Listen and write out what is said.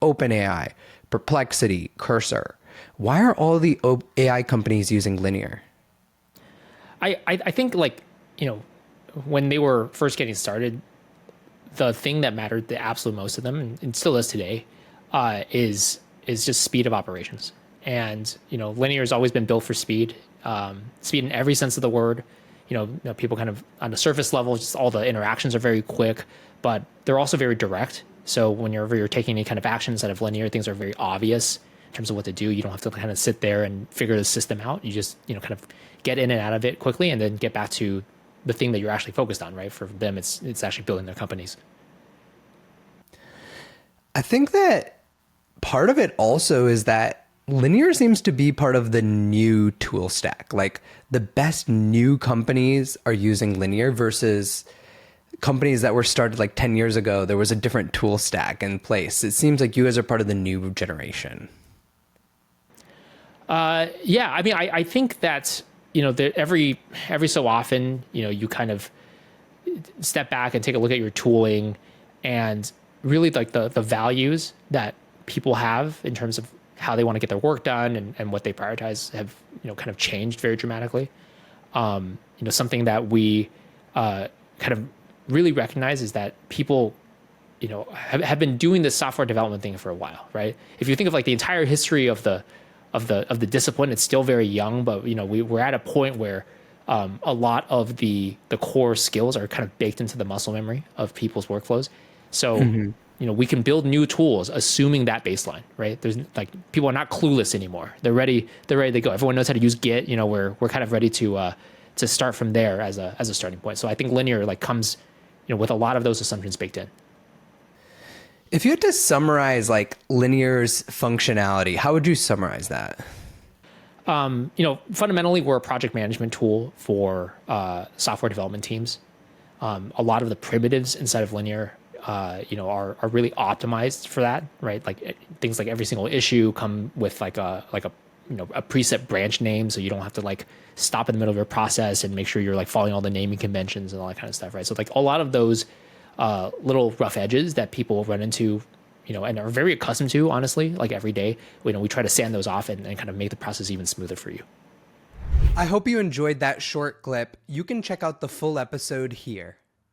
OpenAI, Perplexity, Cursor. Why are all the AI companies using linear? I think like, you know, when they were first getting started, the thing that mattered the absolute most to them, and still is today, is just speed of operations. And linear has always been built for speed, speed in every sense of the word. People kind of on the surface level, just all the interactions are very quick, but they're also very direct. So whenever you're taking any kind of actions out of linear, things are very obvious in terms of what to do. You don't have to kind of sit there and figure the system out. You just kind of get in and out of it quickly, and then get back to the thing that you're actually focused on. Right? For them, it's actually building their companies. I think that part of it also is that linear seems to be part of the new tool stack. Like the best new companies are using linear versus companies that were started like 10 years ago. There was a different tool stack in place. It seems like you guys are part of the new generation. Yeah, I mean, I think that every so often, you kind of step back and take a look at your tooling, and really like the values that people have in terms of how they want to get their work done, and what they prioritize have kind of changed very dramatically. Something that we kind of really recognize is that people have been doing this software development thing for a while, right? If you think of like the entire history of the discipline, it's still very young, but we're at a point where a lot of the core skills are kind of baked into the muscle memory of people's workflows. So we can build new tools assuming that baseline, right? There's like people are not clueless anymore. They're ready. They're ready to go. Everyone knows how to use Git. We're kind of ready to start from there as a starting point. So I think linear like comes with a lot of those assumptions baked in. If you had to summarize like linear's functionality, how would you summarize that? Fundamentally, we're a project management tool for software development teams. A lot of the primitives inside of linear are really optimized for that, right? Like things like every single issue come with like a preset branch name, so you don't have to like stop in the middle of your process and make sure you're like following all the naming conventions and all that kind of stuff, right? So like a lot of those little rough edges that people run into, and are very accustomed to, honestly, like every day, we try to sand those off and kind of make the process even smoother for you. I hope you enjoyed that short clip. You can check out the full episode here.